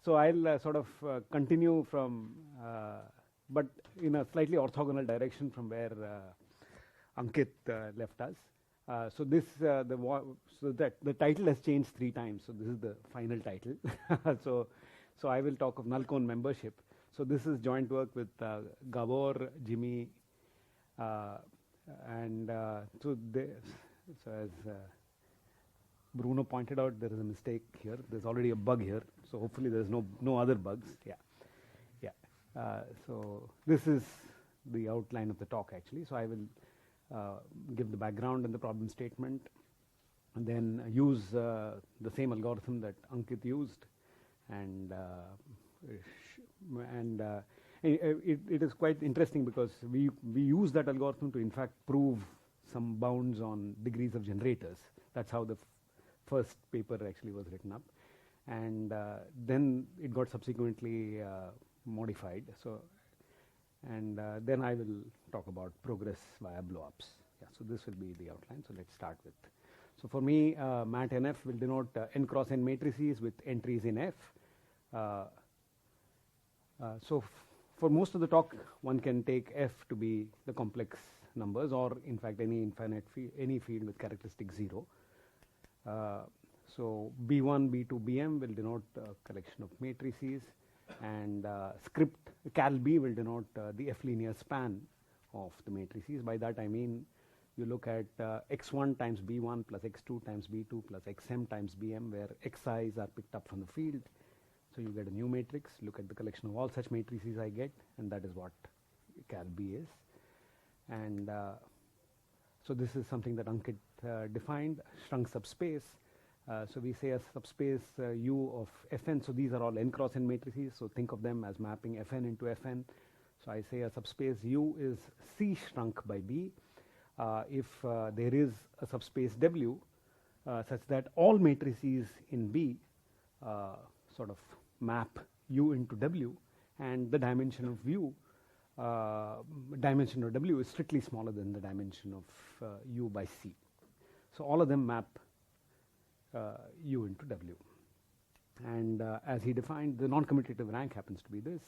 So I'll sort of continue from, but in a slightly orthogonal direction from where Ankit left us. So this, so that the title has changed 3 times. So this is the final title. so I will talk of null cone membership. So this is joint work with Gabor, Jimmy, and so as Bruno pointed out, there is a mistake here. There's already a bug here. So hopefully there's no other bugs. Yeah. So this is the outline of the talk actually. So I will give the background and the problem statement, and then use the same algorithm that Ankit used, and it is quite interesting because we use that algorithm to in fact prove some bounds on degrees of generators. That's how the first paper actually was written up, and then it got subsequently modified. So, and then I will talk about progress via blowups. Yeah, so this will be the outline. So let's start with. So for me, mat nf will denote n cross n matrices with entries in F. So for most of the talk, one can take F to be the complex numbers, or in fact any infinite any field with characteristic 0. So B1, B2, Bm will denote a collection of matrices, and script cal B will denote the F linear span of the matrices. By that I mean you look at x1 times B1 plus x2 times B2 plus xm times Bm, where xi's are picked up from the field. So you get a new matrix, look at the collection of all such matrices I get, and that is what cal B is. And so this is something that Ankit defined, shrunk subspace. So we say a subspace U of Fn, so these are all n cross n matrices, so think of them as mapping Fn into Fn. So I say a subspace U is C shrunk by B if there is a subspace W such that all matrices in B sort of map U into W, and the dimension of U, dimension of W is strictly smaller than the dimension of U by C. So all of them map U into W. And as he defined, the non-commutative rank happens to be this.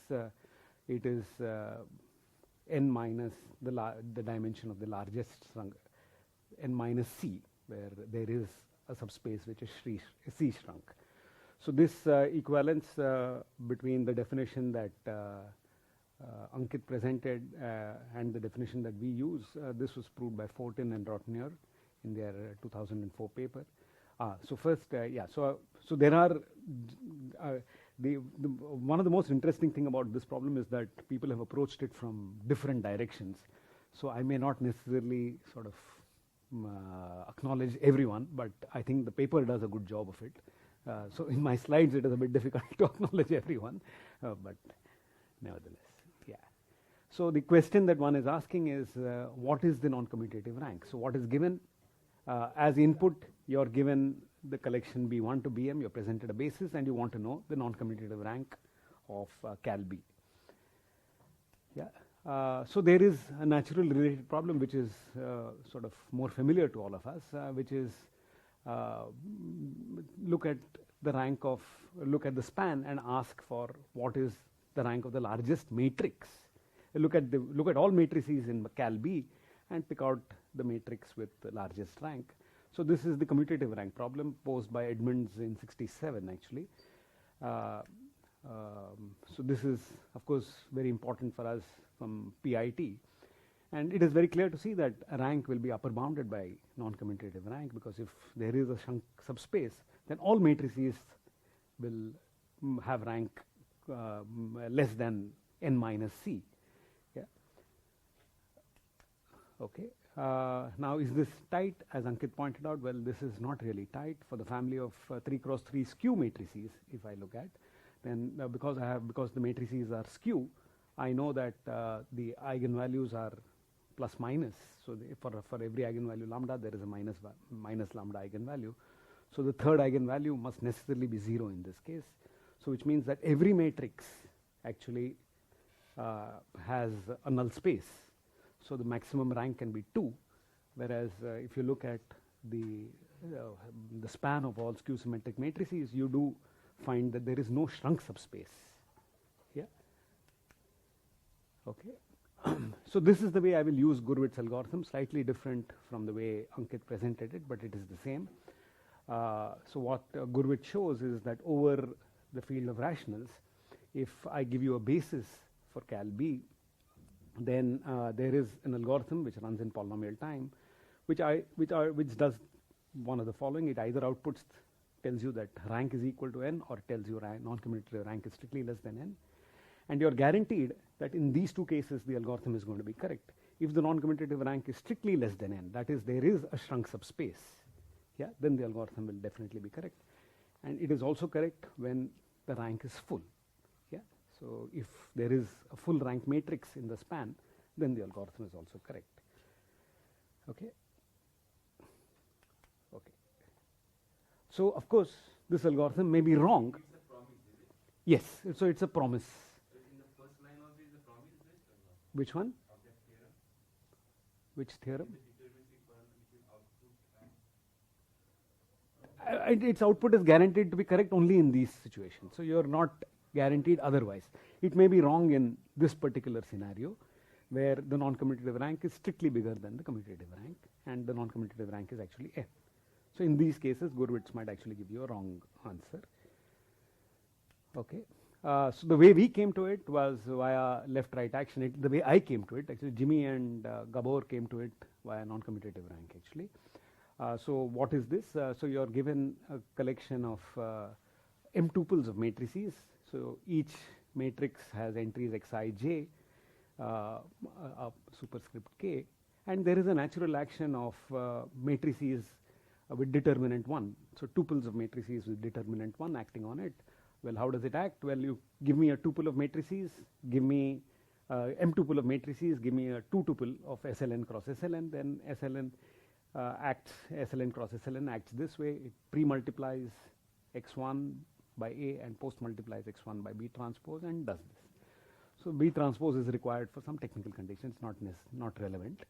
It is n minus the dimension of the largest n minus C, where there is a subspace which is C shrunk. So this equivalence between the definition that Ankit presented and the definition that we use, this was proved by Fortin and Rotnier in their 2004 paper. So first, so there are one of the most interesting thing about this problem is that people have approached it from different directions. So I may not necessarily sort of acknowledge everyone, but I think the paper does a good job of it. So in my slides, it is a bit difficult to acknowledge everyone, but nevertheless, yeah. So the question that one is asking is, what is the non-commutative rank? So what is given as input? You're given the collection B1 to Bm, you're presented a basis, and you want to know the non-commutative rank of cal B. Yeah. So there is a natural related problem which is sort of more familiar to all of us, which is look at the span and ask for what is the rank of the largest matrix. Look at all matrices in cal B and pick out the matrix with the largest rank. So this is the commutative rank problem posed by Edmonds in '67 actually. So this is of course very important for us from PIT, and it is very clear to see that a rank will be upper bounded by non-commutative rank, because if there is a shrunk subspace, then all matrices will have rank less than n minus C. Yeah. Okay. Now is this tight? As Ankit pointed out, well, this is not really tight for the family of 3 cross 3 skew matrices. If I look at, then because the matrices are skew, I know that the eigenvalues are plus minus. So for every eigenvalue lambda, there is a minus lambda eigenvalue. So the third eigenvalue must necessarily be 0 in this case. So which means that every matrix actually has a null space. So the maximum rank can be 2, whereas if you look at the span of all skew symmetric matrices, you do find that there is no shrunk subspace. Yeah. Okay. So this is the way I will use Gurwitz's algorithm, slightly different from the way Ankit presented it, but it is the same. So what Gurwitz shows is that over the field of rationals, if I give you a basis for Cal B, then there is an algorithm which runs in polynomial time, which does one of the following. It either tells you that rank is equal to n, or tells you non-commutative rank is strictly less than n. And you're guaranteed that in these two cases the algorithm is going to be correct. If the non-commutative rank is strictly less than n, that is, there is a shrunk subspace, yeah, then the algorithm will definitely be correct. And it is also correct when the rank is full. Yeah. So if there is a full rank matrix in the span, then the algorithm is also correct. Okay. Okay. So of course this algorithm may be wrong. It's a promise, is it? Yes. So it's a promise. So in the first line also is a promise based or not? Which one? Of that theorem? Which theorem? The deterministic one which is output and Its output is guaranteed to be correct only in these situations. So you are not guaranteed otherwise. It may be wrong in this particular scenario, where the non-commutative rank is strictly bigger than the commutative rank, and the non-commutative rank is actually n. So in these cases, Gurwitz might actually give you a wrong answer. Okay. So the way we came to it was via left-right action. The way I came to it, actually, Jimmy and Gabor came to it via non-commutative rank, actually. So what is this? So you are given a collection of m-tuples of matrices. So each matrix has entries xij, superscript k, and there is a natural action of matrices with determinant 1. So tuples of matrices with determinant 1 acting on it. Well, how does it act? Well, you give me a tuple of matrices, give me m-tuple of matrices, give me a 2-tuple of SLN cross SLN, then SLN SLN cross SLN acts this way. It pre-multiplies x1 by A and post-multiplies x1 by B transpose and does this. So B transpose is required for some technical conditions, not relevant.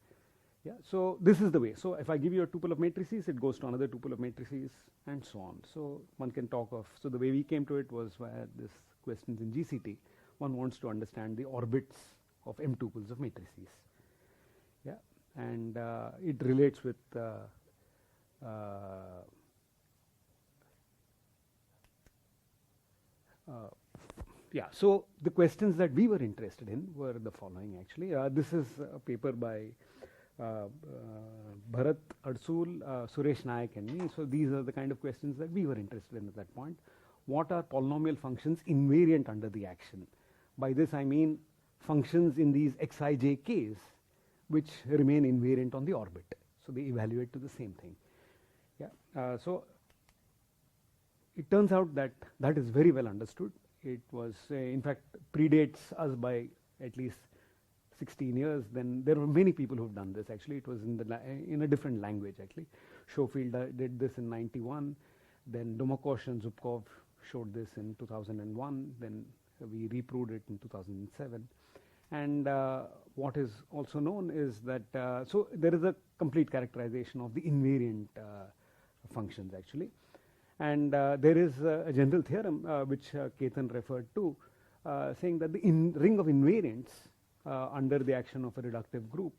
Yeah, so this is the way. So if I give you a tuple of matrices, it goes to another tuple of matrices and so on. So one can talk of, so the way we came to it was via this questions in GCT. One wants to understand the orbits of m-tuples of matrices. Yeah, and it relates with yeah, so the questions that we were interested in were the following, actually. This is a paper by Bharat Adsul, Suresh Nayak and me. So these are the kind of questions that we were interested in at that point. What are polynomial functions invariant under the action? By this I mean functions in these xijk's which remain invariant on the orbit. So they evaluate to the same thing. Yeah. So it turns out that that is very well understood. It was, in fact, predates us by at least 16 years. Then there were many people who've done this. Actually, it was in a different language. Actually, Schofield did this in '91. Then Domakosh and Zubkov showed this in 2001. Then we reproved it in 2007. And what is also known is that so there is a complete characterization of the invariant functions, actually. And there is a general theorem which Ketan referred to, saying that the ring of invariants under the action of a reductive group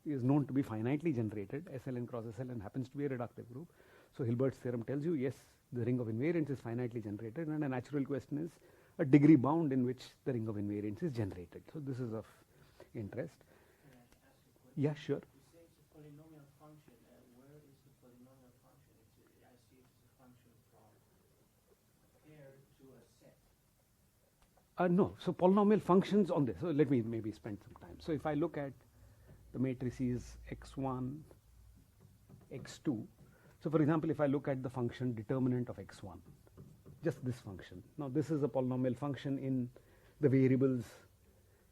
is known to be finitely generated. SLN cross SLN happens to be a reductive group. So Hilbert's theorem tells you, yes, the ring of invariants is finitely generated, and a natural question is a degree bound in which the ring of invariants is generated. So this is of interest. Can I ask a question? Yeah, sure. You say it's a polynomial function. Where is the polynomial function? I see it's a function from pair to a set. No, so polynomial functions on this. So let me maybe spend some time. So if I look at the matrices x1, x2. So for example, if I look at the function determinant of x1, just this function. Now this is a polynomial function in the variables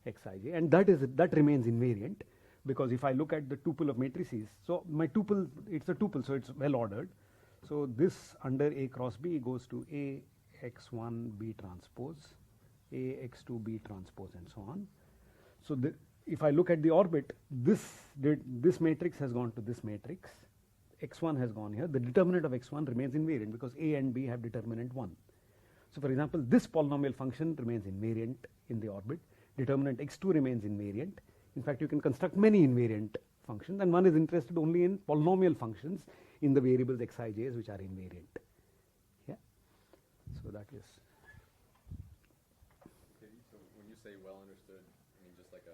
xij, and that remains invariant, because if I look at the tuple of matrices, so my tuple, it's a tuple, so it's well ordered. So this under A cross B goes to A x1 B transpose, A x2 B transpose, and so on. So if I look at the orbit, this matrix has gone to this matrix, x1 has gone here. The determinant of x1 remains invariant because A and B have determinant 1. So for example, this polynomial function remains invariant in the orbit, determinant x2 remains invariant. In fact, you can construct many invariant functions, and one is interested only in polynomial functions in the variables xij's which are invariant. Yeah. So that is. Okay, so when you say well understood, I mean just like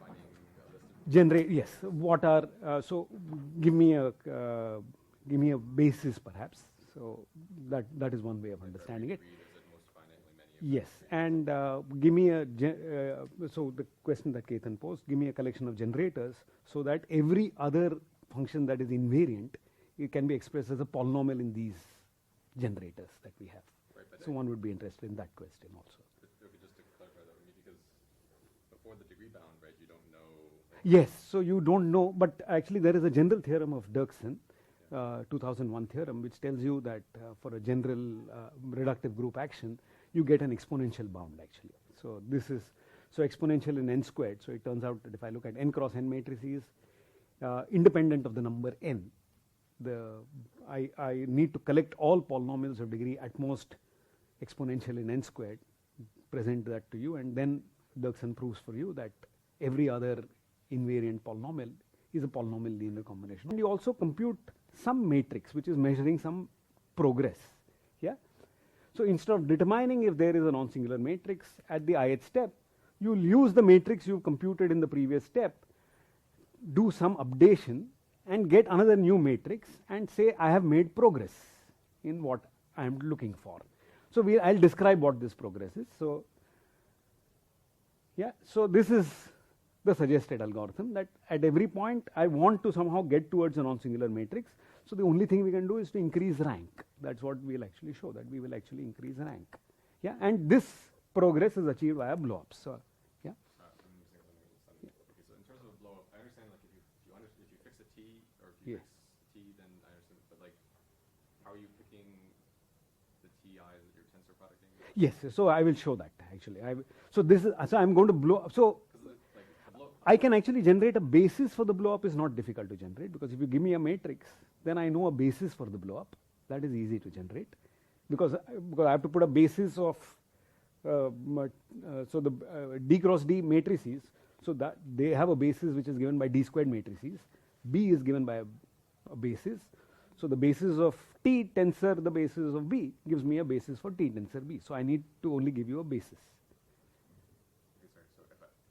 finding a list of Generate, yes. What are so? Give me a basis, perhaps. So that is one way of understanding it. Is it most finitely many? Yes, and give me a so the question that Ketan posed. Give me a collection of generators so that every other function that is invariant, it can be expressed as a polynomial in these generators that we have. Right, but So one would be interested in that question also. okay, just to clarify that, because before the degree bound, right, you don't know. Like, Yes, so you don't know, but actually there is a general theorem of Derksen, 2001 theorem, which tells you that for a general reductive group action, you get an exponential bound actually. So this is, so exponential in n squared, so it turns out that if I look at n cross n matrices, independent of the number n, I need to collect all polynomials of degree at most exponential in n squared, present that to you, and then Derksen proves for you that every other invariant polynomial is a polynomial linear combination. And you also compute some matrix which is measuring some progress. Yeah. So instead of determining if there is a non-singular matrix at the ith step, you will use the matrix you computed in the previous step, do some updation, and get another new matrix and say I have made progress in what I am looking for. So I'll describe what this progress is. So yeah, so this is the suggested algorithm, that at every point I want to somehow get towards a non-singular matrix. So the only thing we can do is to increase rank. That's what we will actually show, that we will actually increase rank. Yeah, and this progress is achieved via blow-ups. So yeah. I'm missing something. Okay, so in terms of blow up, I understand like if you fix a t or if you Yes. fix t, then I understand. But like, how are you picking the ti's that you're tensor producting? Yes, so I will show that actually. So this is, so I'm going to blow up. So Like the blow. I can actually generate a basis for the blow up is not difficult to generate, because if you give me a matrix, then I know a basis for the blow up. That is easy to generate, because I have to put a basis of so the d cross d matrices, so that they have a basis which is given by d squared matrices. B is given by a basis. So the basis of T tensor the basis of B gives me a basis for T tensor B. So I need to only give you a basis. Okay, sorry.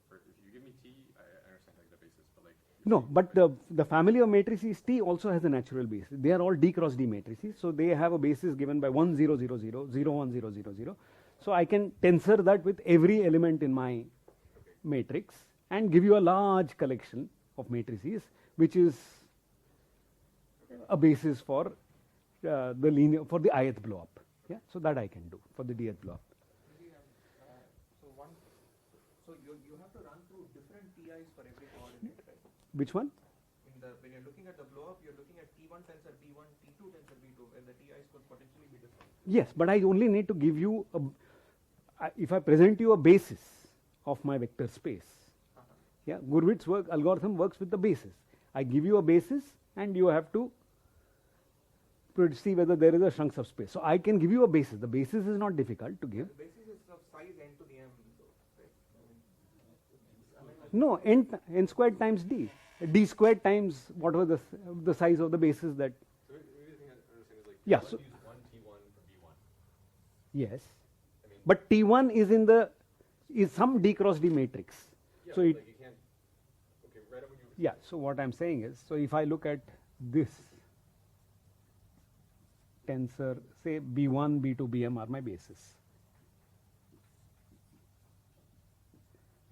So if you give me t, I understand like the basis, but like. No, but the family of matrices T also has a natural basis. They are all D cross D matrices. So they have a basis given by 1 0 0 0, 0 1 0 0 0. So I can tensor that with every element in my matrix and give you a large collection of matrices, which is a basis for the linear, for the ith blow up. Yeah, so that I can do for the dth blow up. Maybe so you have to run through different TIs for every coordinate, right? Which one? When you're looking at the blow up, you're looking at T1 tensor P1, T2 tensor P2, where the TIs could potentially be different. Yes, but I only need to give you if I present you a basis of my vector space. Yeah, Gurwitz's algorithm works with the basis. I give you a basis and you have to see whether there is a shrunk subspace. So I can give you a basis. The basis is not difficult to give. The basis is of size n to the m, though, right? No, n squared times d. D squared times whatever the size of the basis that. So maybe the thing I understand is like. Yeah, Let's so- use 1t1 for b1. Yes. I mean. But T1 is some D cross D matrix. Yeah, So but it, like you can't. Okay, right up when you. yeah, so what I'm saying is, so if I look at this tensor, say B1, B2, Bm are my basis.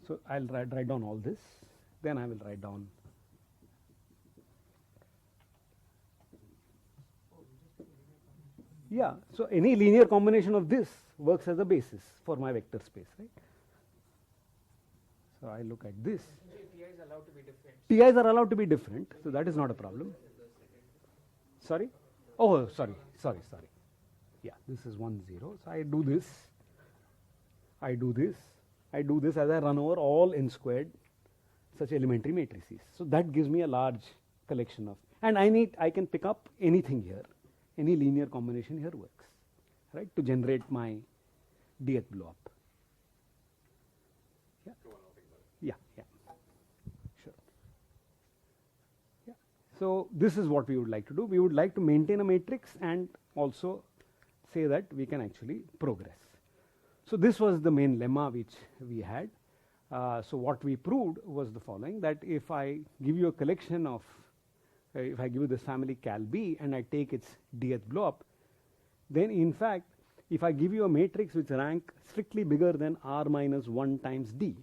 So I'll write down all this, then I will write down. Yeah, so any linear combination of this works as a basis for my vector space, right? So I look at this. TI is allowed to be different. TIs are allowed to be different, so that is not a problem. Sorry? Oh, sorry. Yeah, this is 1 0. So I do this. I do this as I run over all n squared such elementary matrices. So that gives me a large collection of, and I can pick up anything here. Any linear combination here works right, to generate my dth blow up. Yeah. Go on, I'll think about it. Yeah, sure. Yeah. So this is what we would like to do. We would like to maintain a matrix and also say that we can actually progress. So this was the main lemma which we had. So what we proved was the following, that if I give you a collection of, if I give you this family cal B and I take its dth blow up, then in fact if I give you a matrix which rank strictly bigger than r minus 1 times d,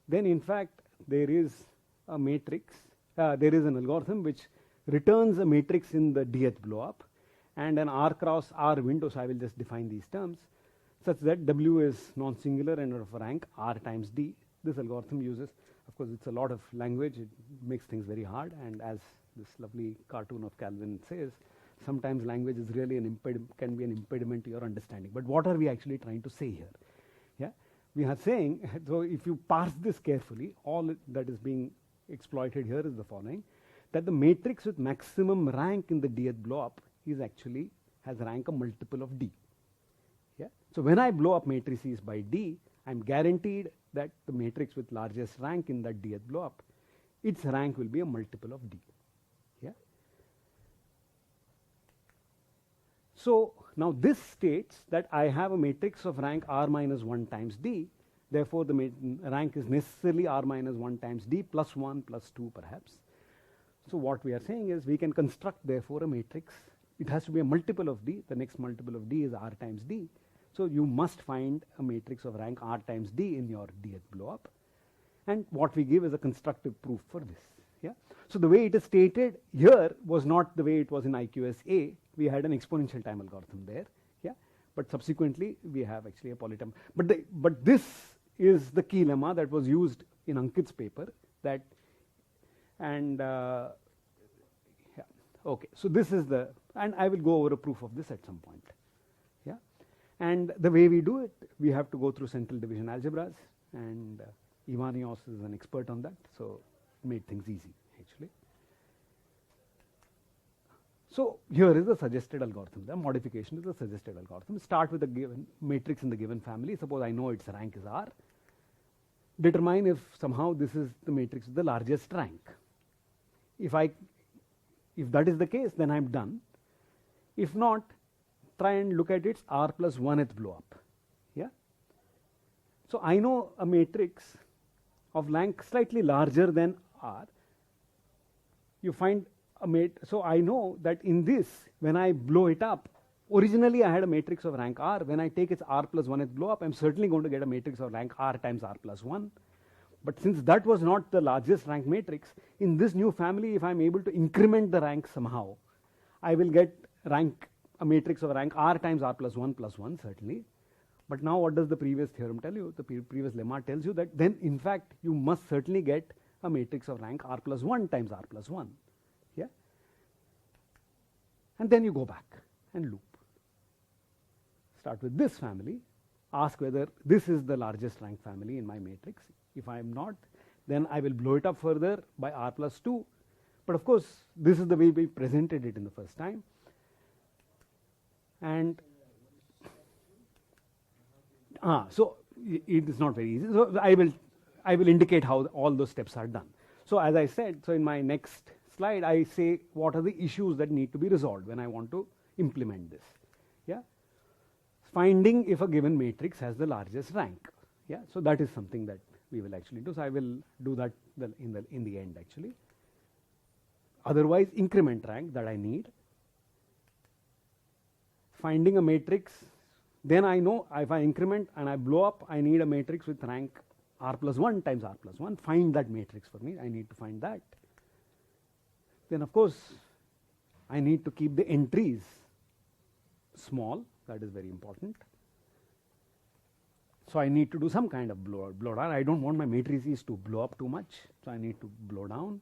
then in fact there is a matrix, there is an algorithm which returns a matrix in the dth blow up and an r cross r window. So I will just define these terms such that W is non-singular and of rank r times d. This algorithm uses, of course it's a lot of language, it makes things very hard, and as this lovely cartoon of Calvin says, sometimes language is really can be an impediment to your understanding. But what are we actually trying to say here? Yeah, we are saying, so if you parse this carefully, all that is being exploited here is the following, that the matrix with maximum rank in the dth blow up is actually has rank a multiple of d. Yeah. So when I blow up matrices by d, I am guaranteed that the matrix with largest rank in that dth blow up, its rank will be a multiple of d. Yeah. So now this states that I have a matrix of rank r minus 1 times d, therefore the rank is necessarily r minus 1 times d plus 1 plus 2 perhaps. So what we are saying is we can construct therefore a matrix, it has to be a multiple of d, the next multiple of d is r times d. So you must find a matrix of rank r times d in your dth blow up, and what we give is a constructive proof for this. Yeah. So the way it is stated here was not the way it was in IQSA. We had an exponential time algorithm there. Yeah. But subsequently we have actually a polynomial. But this is the key lemma that was used in Ankit's paper. That and yeah. Okay. So this is the, and I will go over a proof of this at some point. Yeah. And the way we do it, we have to go through central division algebras, and Invariants is an expert on that, so it made things easy actually. So here is the suggested algorithm. The modification is the suggested algorithm. Start with a given matrix in the given family. Suppose I know its rank is R. Determine if somehow this is the matrix with the largest rank. If that is the case, then I am done. If not, try and look at its r plus 1th blow up. Yeah. So I know a matrix of rank slightly larger than r. You find a so I know that in this, when I blow it up, originally I had a matrix of rank r. When I take its r plus 1th blow up, I am certainly going to get a matrix of rank r times r plus 1. But since that was not the largest rank matrix, in this new family, if I am able to increment the rank somehow, I will get a matrix of rank r times r plus 1 certainly. But now what does the previous theorem tell you? The previous lemma tells you that then in fact you must certainly get a matrix of rank r plus 1 times r plus 1. Yeah. And then you go back and loop. Start with this family, ask whether this is the largest rank family in my matrix. If I am not, then I will blow it up further by r plus 2. But of course, this is the way we presented it in the first time. And so it is not very easy. So I will indicate how all those steps are done. So as I said, so in my next slide, I say what are the issues that need to be resolved when I want to implement this. Yeah. Finding if a given matrix has the largest rank. Yeah. So that is something that we will actually do. So I will do that in the end actually. Otherwise, increment rank that I need. Finding a matrix, then I know if I increment and I blow up, I need a matrix with rank r plus 1 times r plus 1. Find that matrix for me. I need to find that. Then of course, I need to keep the entries small. That is very important. So I need to do some kind of blow down. I don't want my matrices to blow up too much. So I need to blow down.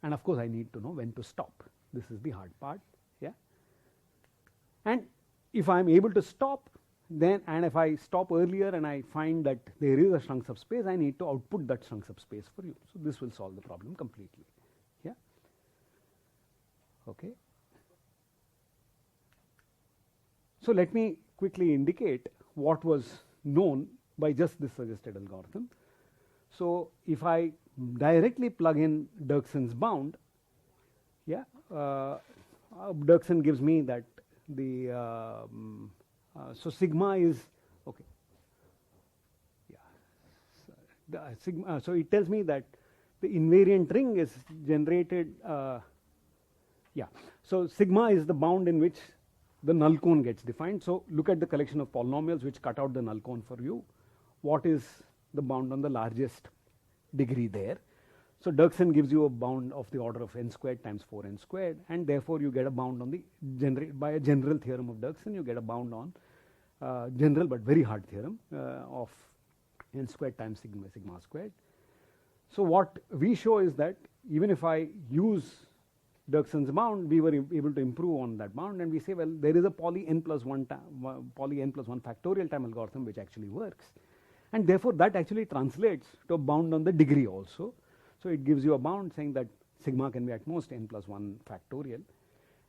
And of course, I need to know when to stop. This is the hard part. Yeah. And if I am able to stop, then, and if I stop earlier and I find that there is a shrunk subspace, I need to output that shrunk subspace for you. So this will solve the problem completely. Yeah. Okay. So let me quickly indicate what was known by just this suggested algorithm. So if I directly plug in Derksen's bound, yeah, Derksen gives me that the so sigma is okay. Yeah, so, the sigma. So it tells me that the invariant ring is generated. Yeah, so sigma is the bound in which the null cone gets defined. So look at the collection of polynomials which cut out the null cone for you. What is the bound on the largest degree there? So Derksen gives you a bound of the order of n squared times 4n squared, and therefore you get a bound on the by a general theorem of Derksen, you get a bound on general but very hard theorem of n squared times sigma squared. So what we show is that even if I use Derksen's bound, we were able to improve on that bound, and we say, well, there is a poly n plus 1 factorial time algorithm which actually works, and therefore that actually translates to a bound on the degree also. So it gives you a bound saying that sigma can be at most n plus 1 factorial,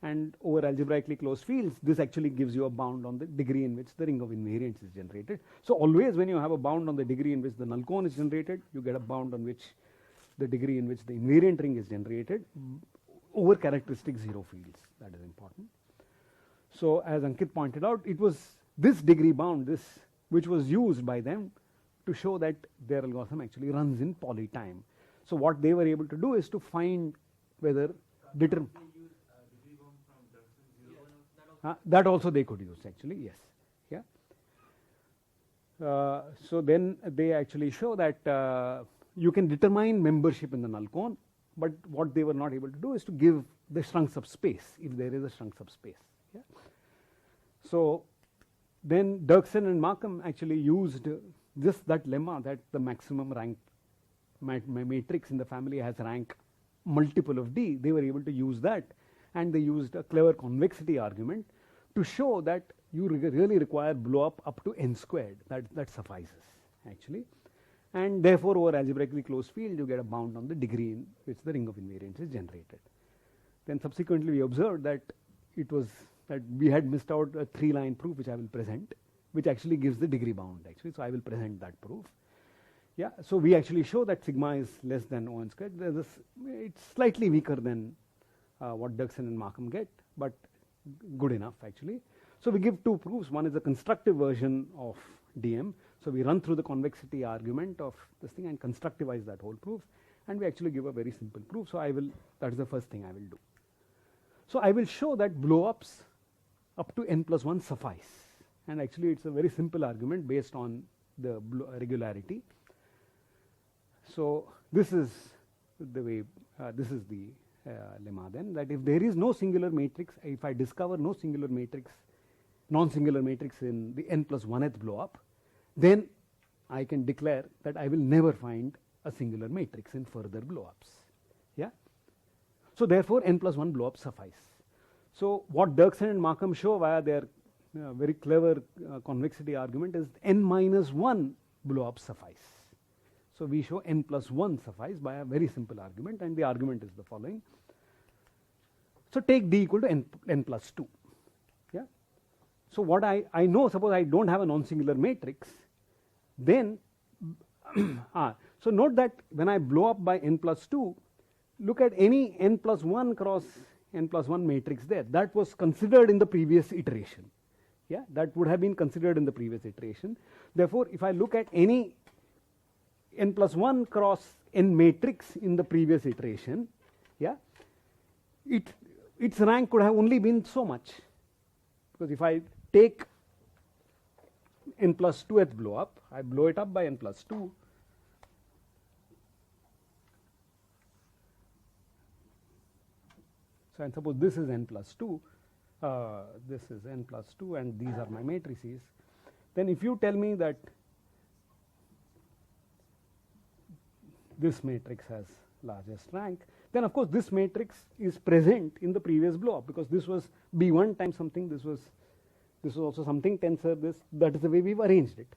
and over algebraically closed fields, this actually gives you a bound on the degree in which the ring of invariants is generated. So always when you have a bound on the degree in which the null cone is generated, you get a bound on which the degree in which the invariant ring is generated over characteristic 0 fields. That is important. So as Ankit pointed out, it was this degree bound, which was used by them to show that their algorithm actually runs in poly time. So what they were able to do is to find whether determine that also they could use actually, yes, yeah. So then they actually show that you can determine membership in the null cone, but what they were not able to do is to give the shrunk subspace if there is a shrunk subspace. Yeah. So then Derksen and Markham actually used just that lemma that the maximum rank matrix in the family has rank multiple of D. They were able to use that, and they used a clever convexity argument to show that you really require blow up to n squared. That suffices actually, and therefore over algebraically closed field you get a bound on the degree in which the ring of invariants is generated. Then subsequently we observed that we had missed out a 3-line proof which I will present, which actually gives the degree bound actually. So I will present that proof. Yeah, so we actually show that sigma is less than O n squared. It's slightly weaker than what Derksen and Markham get, but good enough actually. So we give two proofs. One is a constructive version of DM. So we run through the convexity argument of this thing and constructivize that whole proof, and we actually give a very simple proof. So that is the first thing I will do. So I will show that blow-ups up to n plus 1 suffice, and actually it's a very simple argument based on the regularity. So this is the way, this is the lemma then, that if there is no singular matrix, if I discover no singular matrix, non-singular matrix in the n plus 1th blow up, then I can declare that I will never find a singular matrix in further blow ups. Yeah. So therefore n plus 1 blow ups suffice. So what Derksen and Markham show via their very clever convexity argument is n minus 1 blow ups suffice. So we show n plus 1 suffice by a very simple argument, and the argument is the following. So take D equal to n plus 2. Yeah. So what I know, suppose I don't have a non-singular matrix, then so note that when I blow up by n plus 2, look at any n plus 1 cross n plus 1 matrix there. That was considered in the previous iteration. Yeah, that would have been considered in the previous iteration. Therefore, if I look at any n plus 1 cross n matrix in the previous iteration, yeah, its rank could have only been so much, because if I take n plus 2th blow up, I blow it up by n plus 2, so and suppose this is n plus 2, this is n plus 2, and these are my matrices, then if you tell me that this matrix has largest rank, then of course this matrix is present in the previous blow up, because this was B1 times something, this was also something tensor, that is the way we've arranged it.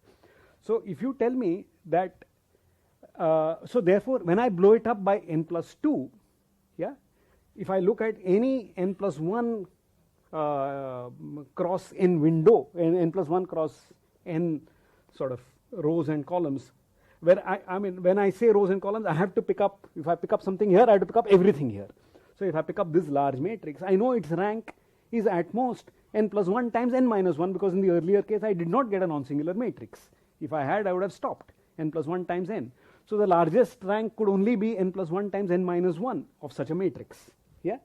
So if you tell me that, so therefore when I blow it up by n plus 2, yeah, if I look at any n plus 1 cross n window, n plus 1 cross n sort of rows and columns, where I mean when I say rows and columns, I have to pick up, if I pick up something here, I have to pick up everything here. So if I pick up this large matrix, I know its rank is at most n plus 1 times n minus 1, because in the earlier case I did not get a non-singular matrix. If I had, I would have stopped n plus 1 times n. So the largest rank could only be n plus 1 times n minus 1 of such a matrix. Yeah.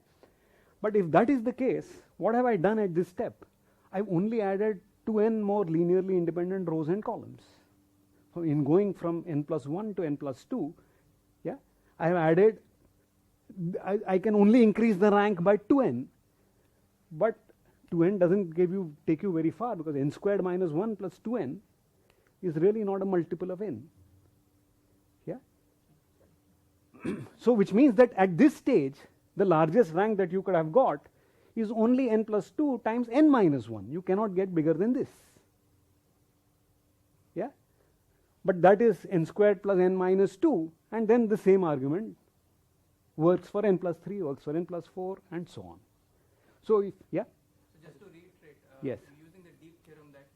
But if that is the case, what have I done at this step? I've only added 2n more linearly independent rows and columns. So in going from n plus 1 to n plus 2, yeah, I have added, I can only increase the rank by 2n, but 2n doesn't take you very far, because n squared minus 1 plus 2n is really not a multiple of n. Yeah. So which means that at this stage, the largest rank that you could have got is only n plus 2 times n minus 1. You cannot get bigger than this. Yeah. But that is n squared plus n minus 2, and then the same argument works for n plus 3, works for n plus 4, and so on. So if, yeah. So just to reiterate, Yes. using the deep theorem that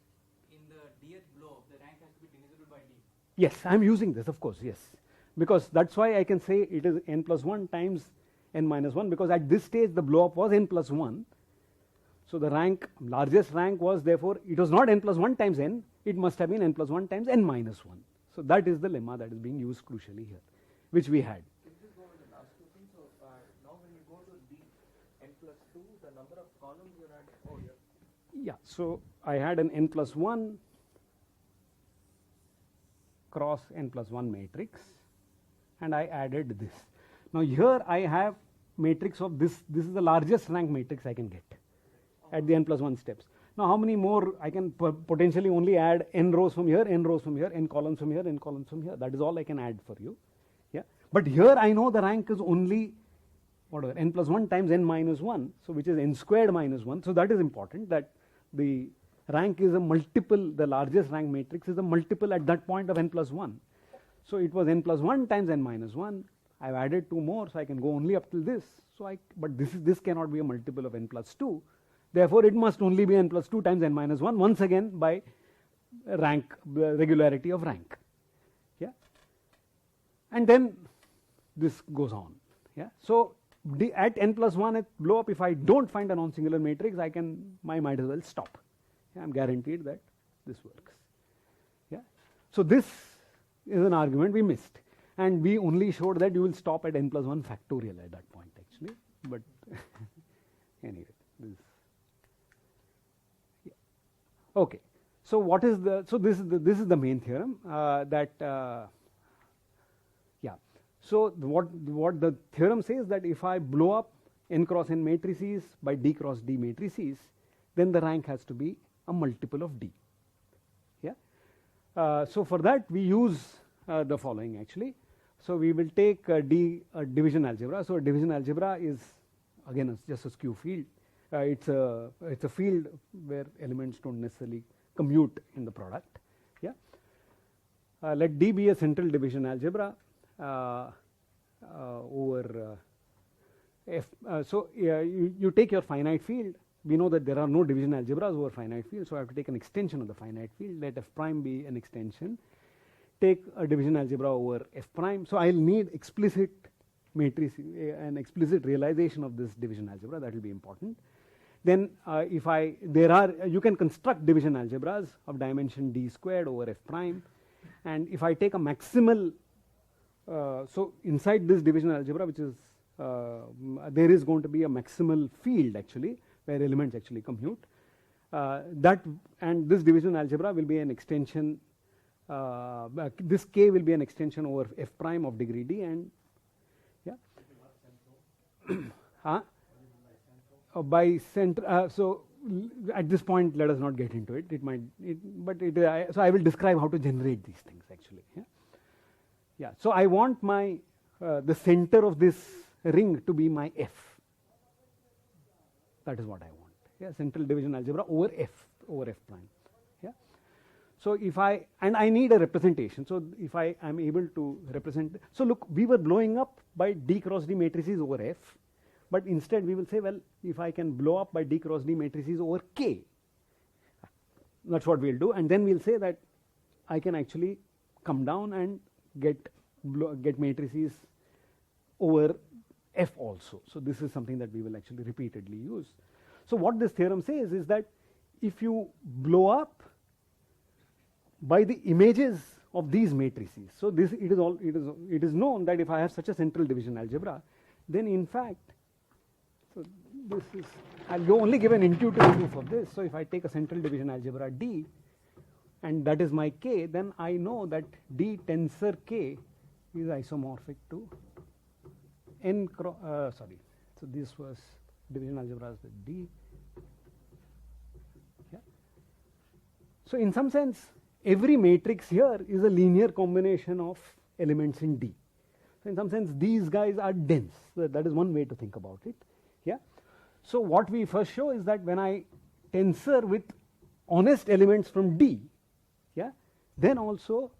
in the dth blow, the rank has to be divisible by d. Yes, I am using this, of course, yes. Because that's why I can say it is n plus 1 times n minus 1, because at this stage the blow up was n plus 1. So the rank, largest rank was, therefore, it was not n plus 1 times n, it must have been n plus 1 times n minus 1. So that is the lemma that is being used crucially here, which we had. If you go with the last two things, so now when you go to d n plus 2, the number of columns you had, oh yeah. Yeah, so I had an n plus 1 cross n plus 1 matrix, and I added this. Now here I have matrix of this is the largest rank matrix I can get at the n plus 1 steps. Now how many more I can potentially only add n rows from here, n rows from here, n columns from here, n columns from here. That is all I can add for you. Yeah. But here I know the rank is only whatever n plus 1 times n minus 1, so which is n squared minus 1. So that is important, that the rank is a multiple, the largest rank matrix is a multiple at that point of n plus 1. So it was n plus 1 times n minus 1. I've added 2 more, so I can go only up till this. So but this cannot be a multiple of n plus 2. Therefore, it must only be n plus 2 times n minus 1, once again by rank, regularity of rank. Yeah. And then this goes on. Yeah. So at n plus 1 at blow up, if I don't find a non-singular matrix, I might as well stop. Yeah, I'm guaranteed that this works. Yeah. So this is an argument we missed, and we only showed that you will stop at n plus 1 factorial at that point actually. But anyway, this. Yeah. Okay. So what is the? So this is the main theorem yeah. So what the theorem says, that if I blow up n cross n matrices by d cross d matrices, then the rank has to be a multiple of d. Yeah. So for that we use the following actually. So we will take a division algebra. So a division algebra is again just a skew field. It's a field where elements don't necessarily commute in the product. Yeah. Let D be a central division algebra over F. So you take your finite field. We know that there are no division algebras over finite field, so I have to take an extension of the finite field. Let F prime be an extension. Take a division algebra over F prime. So I'll need explicit matrix, an explicit realization of this division algebra. That will be important. Then you can construct division algebras of dimension d squared over F prime, and if I take a maximal, so inside this division algebra, which is there is going to be a maximal field actually, where elements actually commute. And this division algebra will be an extension. This K will be an extension over F prime of degree d, and yeah. By center. So at this point, let us not get into it. It might, so I will describe how to generate these things actually. Yeah. Yeah. So I want my the center of this ring to be my F. That is what I want. Yeah, central division algebra over F prime. Yeah. So if I need a representation. So if I am able to represent. So look, we were blowing up by d cross d matrices over F. but instead we will say, well, if I can blow up by D cross D matrices over K, that's what we'll do, and then we'll say that I can actually come down and get matrices over F also. So this is something that we will actually repeatedly use. So what this theorem says is that if you blow up by the images of these matrices, so this it is known that if I have such a central division algebra, then in fact, so this is, I'll only give an intuitive proof of this. So if I take a central division algebra D, and that is my K, then I know that D tensor K is isomorphic to n cross, sorry, so this was division algebras with D. Yeah. So in some sense, every matrix here is a linear combination of elements in D. So in some sense, these guys are dense. So that is one way to think about it. Yeah. So what we first show is that when I tensor with honest elements from D, yeah, then also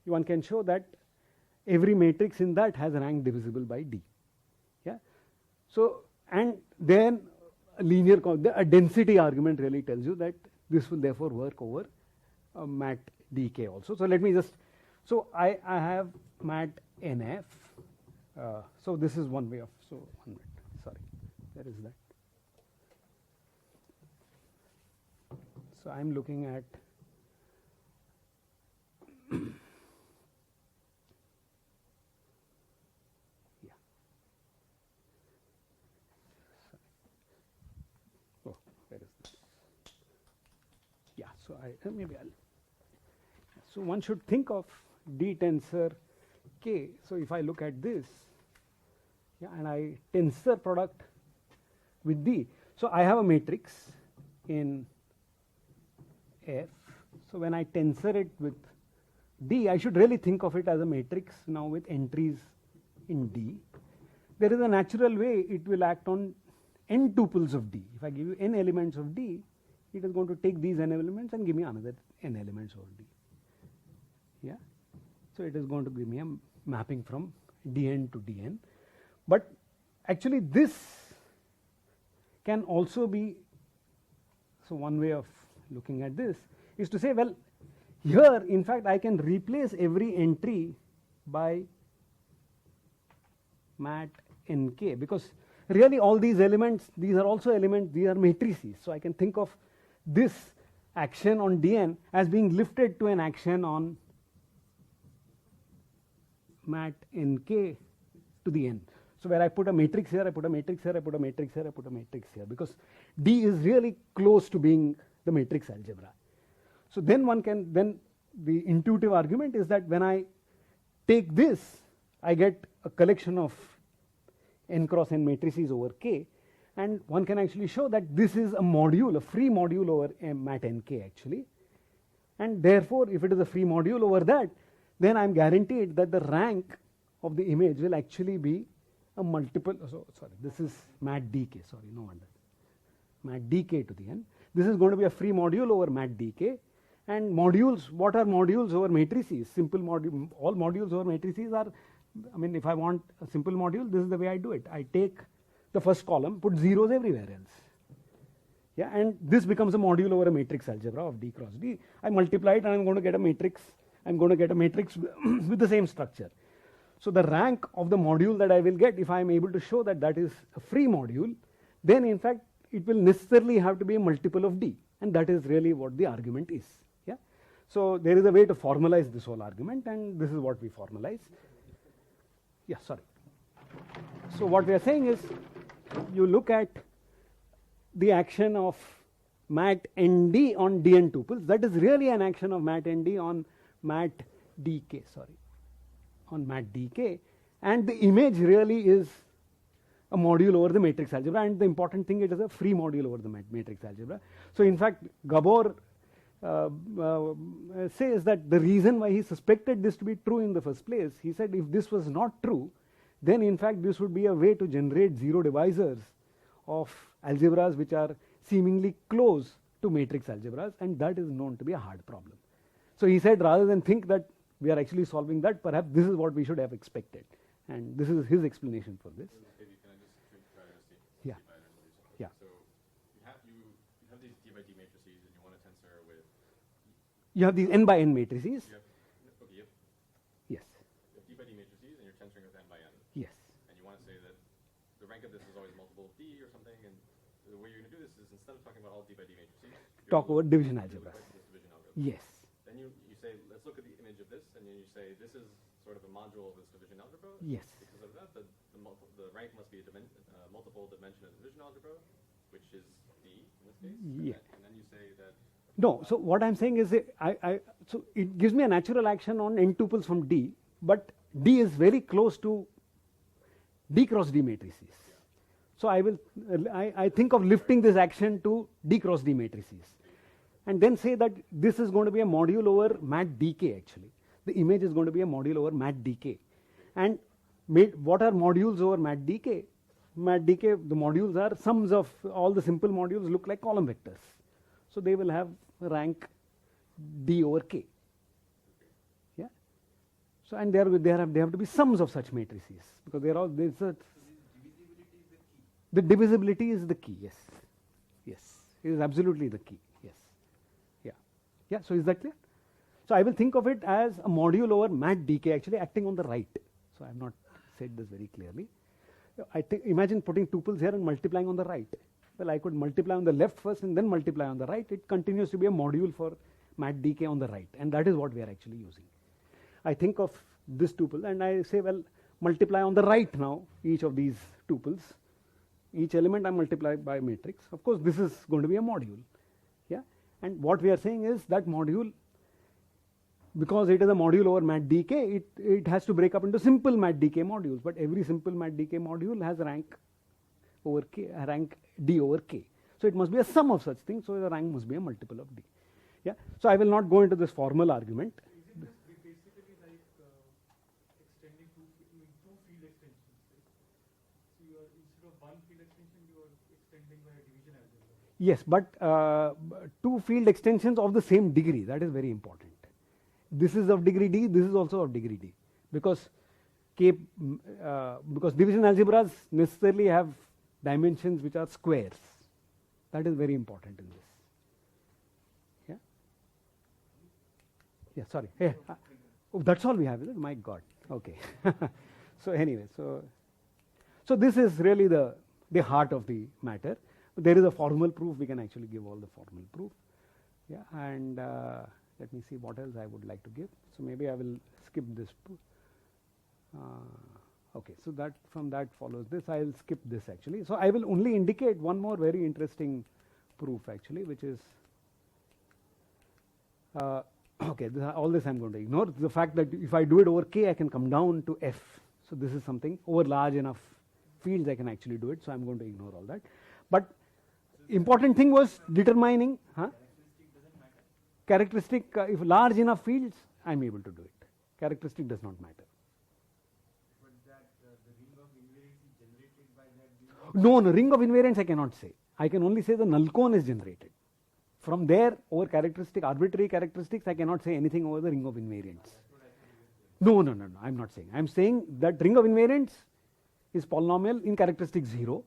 one can show that every matrix in that has rank divisible by D. Yeah. So and then a density argument really tells you that this will therefore work over mat dk also. So let me just, so I have mat nf. So this is one way of, so 1 minute, sorry, there is that. So I am looking at so maybe I'll, so one should think of D tensor K. So if I look at this, yeah, and I tensor product with D, so I have a matrix in F. So when I tensor it with D, I should really think of it as a matrix now with entries in D. There is a natural way it will act on n tuples of D. If I give you n elements of D, it is going to take these n elements and give me another n elements of D. Yeah. So it is going to give me a mapping from Dn to Dn. But actually this can also be, so one way of looking at this is to say, well, here in fact I can replace every entry by mat nk, because really all these elements, these are also elements, these are matrices. So I can think of this action on Dn as being lifted to an action on mat nk to the n. So where I put a matrix here, I put a matrix here, I put a matrix here, I put a matrix here, because D is really close to being the matrix algebra. So then one can, then the intuitive argument is that when I take this, I get a collection of n cross n matrices over K, and one can actually show that this is a module, a free module over mat nk actually, and therefore if it is a free module over that, then I am guaranteed that the rank of the image will actually be a multiple, so sorry, this is mat dk, sorry, no wonder, mat dk to the n. This is going to be a free module over mat dk, and modules, what are modules over matrices? Simple module, all modules over matrices are, I mean, if I want a simple module, this is the way I do it. I take the first column, put zeros everywhere else. Yeah, and this becomes a module over a matrix algebra of D cross D. I multiply it and I'm going to get a matrix. I'm going to get a matrix with the same structure. So the rank of the module that I will get, if I am able to show that that is a free module, then in fact it will necessarily have to be a multiple of D, and that is really what the argument is. Yeah. So there is a way to formalize this whole argument, and this is what we formalize. Yeah, sorry. So what we are saying is, you look at the action of mat nd on Dn tuples, that is really an action of mat nd on mat dk, sorry, on mat dk, and the image really is a module over the matrix algebra, and the important thing, it is a free module over the matrix algebra. So in fact Gabor says that the reason why he suspected this to be true in the first place, he said if this was not true, then in fact this would be a way to generate zero divisors of algebras which are seemingly close to matrix algebras, and that is known to be a hard problem. So he said, rather than think that we are actually solving that, perhaps this is what we should have expected, and this is his explanation for this. Maybe can I just You have these n by n matrices. You have, okay, you Yes. have d by d matrices, and you're tensor with n by n. Yes. And you want to say that the rank of this is always multiple of d or something, and the way you're going to do this is instead of talking about all d by d matrices, you're Talk gonna over division look algebras. at this division algorithm. Yes. Then you say, let's look at the image of this, and then you say, this is sort of a module of this division algebra. Yes. Because of that, the rank must be a multiple dimension of the division algebra, which is d in this case. Yeah. And then you say that No, so what I'm saying is, so it gives me a natural action on n tuples from D, but D is very close to D cross D matrices. So I think of lifting this action to D cross D matrices, and then say that this is going to be a module over mat dk actually. The image is going to be a module over mat dk. And what are modules over mat dk? Mat dk, the modules are sums of all the simple modules look like column vectors. So they will have rank d over k. Yeah. So and they have to be sums of such matrices, because they are all there's a, the divisibility is the key. Yes. Yes. It is absolutely the key. Yes. Yeah. Yeah. So is that clear? So I will think of it as a module over mat dk actually acting on the right. So I have not said this very clearly. I think imagine putting tuples here and multiplying on the right. Well, I could multiply on the left first and then multiply on the right. It continues to be a module for mat dk on the right, and that is what we are actually using. I think of this tuple and I say, well, multiply on the right now each of these tuples. Each element I multiply by matrix. Of course, this is going to be a module. Yeah, and what we are saying is that module, because it is a module over mat dk, it has to break up into simple mat dk modules. But every simple mat dk module has rank over k, rank d over k. So it must be a sum of such things. So the rank must be a multiple of d. Yeah. So I will not go into this formal argument. Is it just basically like extending two field extensions, right? So you are, instead of one field extension, you are extending by a division algebra. Yes, but two field extensions of the same degree, that is very important. This is of degree d, this is also of degree d, because because division algebras necessarily have dimensions which are squares. That is very important in this. Yeah. Yeah. Sorry. Hey, oh, that's all we have, is it? My God. Okay. So anyway, so this is really the heart of the matter. There is a formal proof. We can actually give all the formal proof. Yeah. And let me see what else I would like to give. So maybe I will skip this. Okay, so that from that follows this. I will skip this actually. So I will only indicate one more very interesting proof actually, which is okay. All this I am going to ignore. The fact that if I do it over k, I can come down to f. So this is something over large enough fields I can actually do it. So I am going to ignore all that. But important thing was determining. Characteristic, if large enough fields, I am able to do it. Characteristic does not matter. But that the ring of invariance is generated by that. No, ring of invariance I cannot say. I can only say the null cone is generated. From there, over characteristic, arbitrary characteristics, I cannot say anything over the ring of invariance. No, I am not saying. I am saying that ring of invariance is polynomial in characteristic 0.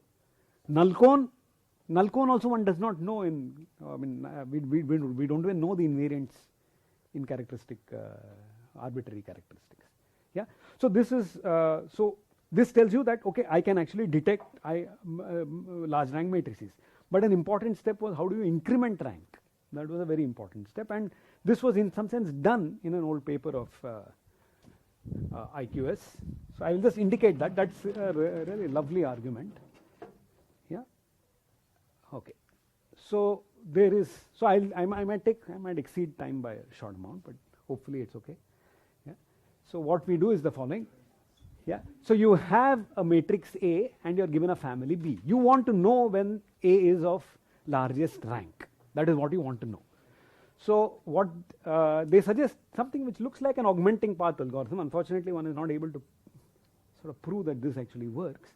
Null cone also one does not know in, we don't even know the invariants in characteristic, arbitrary characteristics. Yeah. So this is, so this tells you that, okay, I can actually detect large rank matrices. But an important step was how do you increment rank? That was a very important step, and this was in some sense done in an old paper of IQS. So I will just indicate that. That's a really lovely argument. Yeah. Okay. So there is. So I might exceed time by a short amount, but hopefully it's okay. Yeah. So what we do is the following. Yeah. So you have a matrix A and you are given a family B. You want to know when A is of largest rank. That is what you want to know. So what they suggest something which looks like an augmenting path algorithm. Unfortunately, one is not able to sort of prove that this actually works.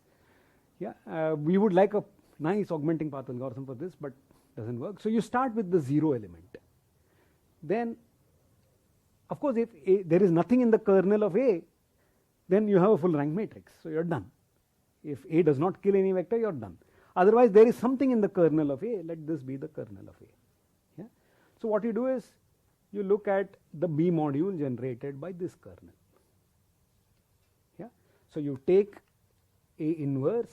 Yeah. We would like a nice augmenting path algorithm for this, but doesn't work. So you start with the 0 element. Then, of course, if there is nothing in the kernel of A, then you have a full rank matrix. So you're done. If A does not kill any vector, you're done. Otherwise, there is something in the kernel of A. Let this be the kernel of A. Yeah. So what you do is you look at the B module generated by this kernel. Yeah. So you take A inverse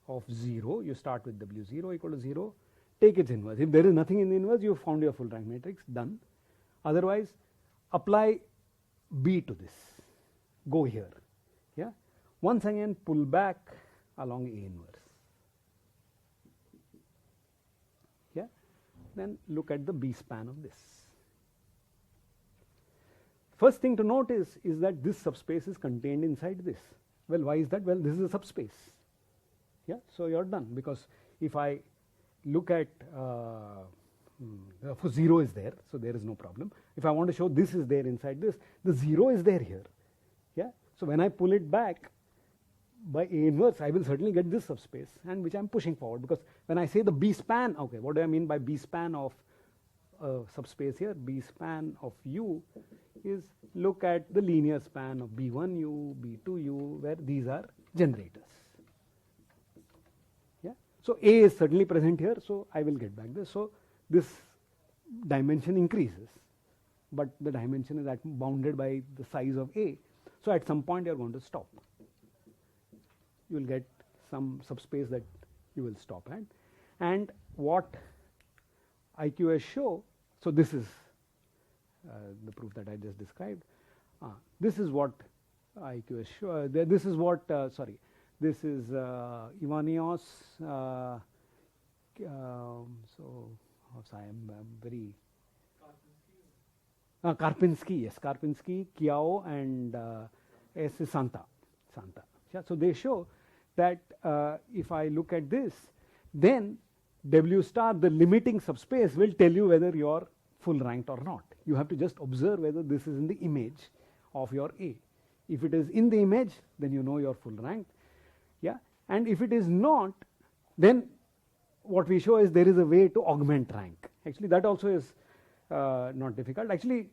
of 0, you start with W0 equal to 0, take its inverse. If there is nothing in the inverse, you have found your full rank matrix, done. Otherwise, apply B to this, go here. Yeah. Once again, pull back along A inverse. Yeah. Then look at the B span of this. First thing to note is that this subspace is contained inside this. Well, why is that? Well, this is a subspace. Yeah. So you are done, because if I look at for 0 is there, so there is no problem. If I want to show this is there inside this, the 0 is there here. Yeah. So when I pull it back by A inverse, I will certainly get this subspace, and which I am pushing forward, because when I say the B span, okay, what do I mean by B span of subspace here? B span of U is look at the linear span of B1U, B2U, where these are generators. Yeah. So A is certainly present here, so I will get back this. So this dimension increases, but the dimension is bounded by the size of A. So at some point you are going to stop. You will get some subspace that you will stop at. And what IQS show, so this is the proof that I just described. This is what IQS show. This is what, this is Ivanios. So I am very Karpinski, yes, Karpinski, Kiao, and S. Santa. Yeah, so they show that if I look at this, then W star, the limiting subspace, will tell you whether you are full ranked or not. You have to just observe whether this is in the image of your A. If it is in the image, then you know you are full ranked. Yeah, and if it is not, then what we show is there is a way to augment rank. Actually, that also is not difficult. Actually,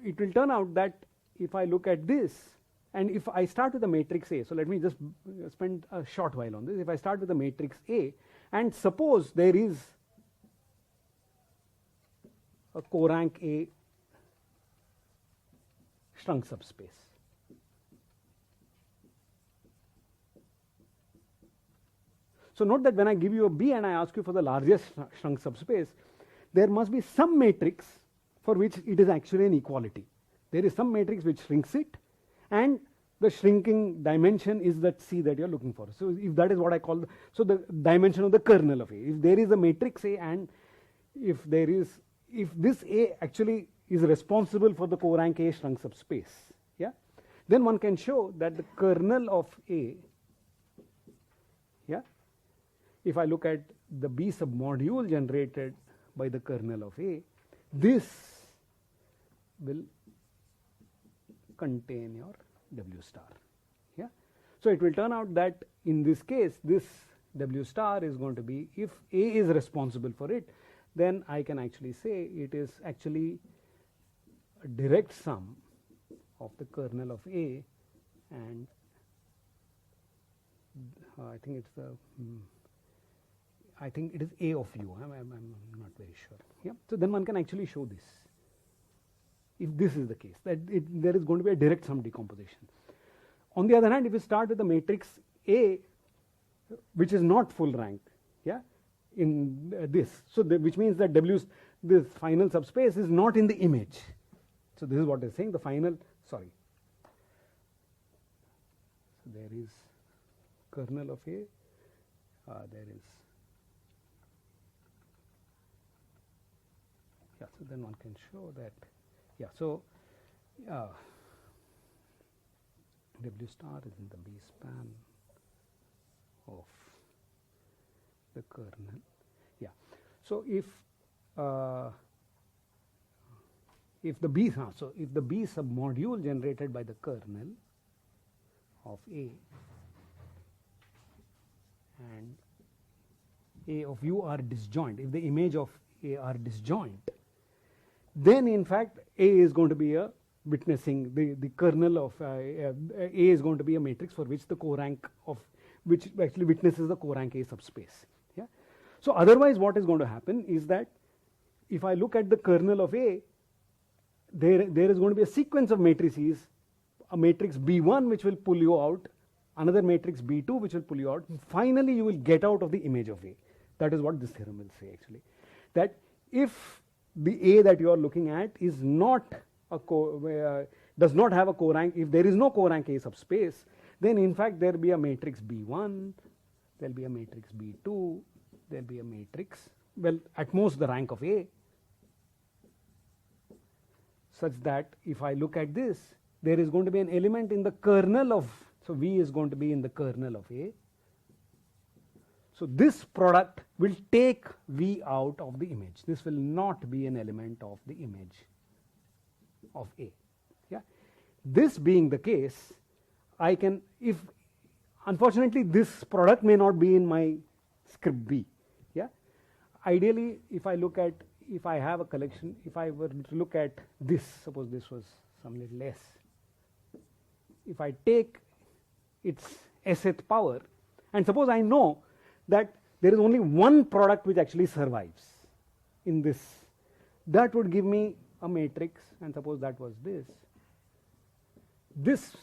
it will turn out that if I look at this, and if I start with the matrix A, so let me just spend a short while on this. If I start with the matrix A, and suppose there is a co-rank A shrunk subspace. So note that when I give you a B and I ask you for the largest shrunk subspace, there must be some matrix for which it is actually an equality. There is some matrix which shrinks it, and the shrinking dimension is that C that you are looking for. So if that is what I call the dimension of the kernel of A. If there is a matrix A, and if this A actually is responsible for the co-rank A shrunk subspace, yeah, then one can show that the kernel of A, yeah, if I look at the B submodule generated by the kernel of A, this will contain your W star. Yeah. So it will turn out that in this case, this W star is going to be, if A is responsible for it, then I can actually say it is actually a direct sum of the kernel of A, and I think it's the I think it is A of U. I'm not very sure. Yeah. So then one can actually show this. If this is the case, that there is going to be a direct sum decomposition. On the other hand, if you start with the matrix A, which is not full rank, yeah, in this, so which means that this final subspace is not in the image. So this is what is saying. The final, so there is kernel of A. There is. Yeah, so then one can show that, yeah, so W star is in the B span of the kernel. Yeah, so if the B submodule generated by the kernel of A and A of U are disjoint, if the image of A are disjoint, then in fact A is going to be a witnessing, the kernel of A is going to be a matrix for which the co-rank of which actually witnesses the co-rank A subspace. Yeah. So otherwise what is going to happen is that if I look at the kernel of A, there is going to be a sequence of matrices, a matrix B1 which will pull you out, another matrix B2 which will pull you out. Finally, you will get out of the image of A. That is what this theorem will say actually. That if the A that you are looking at is not a does not have a co-rank, if there is no co-rank A subspace, then in fact there will be a matrix B1, there will be a matrix B2, there will be a matrix, well, at most the rank of A, such that if I look at this, there is going to be an element in the kernel of, so V is going to be in the kernel of A. So this product will take V out of the image. This will not be an element of the image of A. Yeah. This being the case, I can, if unfortunately this product may not be in my script B. Yeah. Ideally, if I look at, if I have a collection, if I were to look at this, suppose this was some little s. If I take its sth power, and suppose I know that there is only one product which actually survives in this, that would give me a matrix, and suppose that was this. This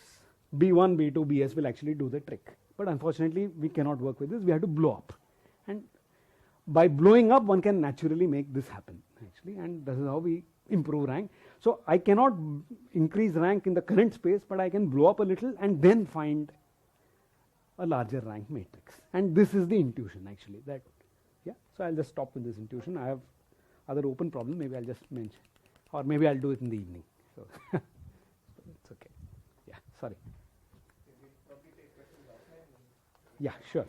B1, B2, Bs will actually do the trick. But unfortunately, we cannot work with this. We have to blow up. And by blowing up, one can naturally make this happen, actually. And this is how we improve rank. So I cannot increase rank in the current space, but I can blow up a little and then find a larger rank matrix. And this is the intuition, actually. That, yeah. So I'll just stop with this intuition. I have other open problems. Maybe I'll just mention, or maybe I'll do it in the evening. So it's okay. Yeah. Sorry. Yeah. Sure.